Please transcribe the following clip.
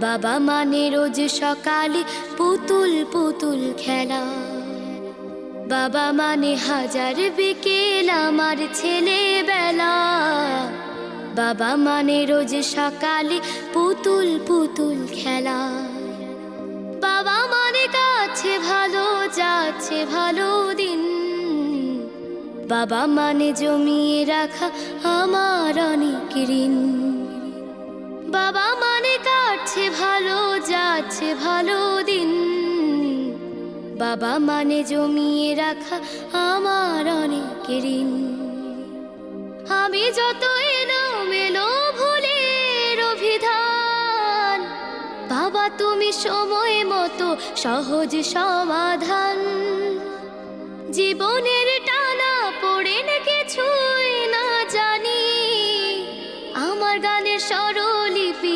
বাবা মানে রোজ সকালে পুতুল পুতুল খেলা। বাবা মানে হাজার বিকেল আমার ছেলেবেলা। বাবা মানে রোজ সকালে পুতুল পুতুল খেলা। বাবা মানে কাছে ভালো যাচ্ছে ভালো দিন। বাবা মানে জমিয়ে রাখা আমার অনেক ঋণ। বাবা মানে কাটছে ভালো যাচ্ছে ভালো দিন। বাবা মানে জমিয়ে রাখা আমার অনেক ঋণ। আমি যত এলোমেলো ভুলের অভিধান, বাবা তুমি সময় মতো সহজ সমাধান। জীবনের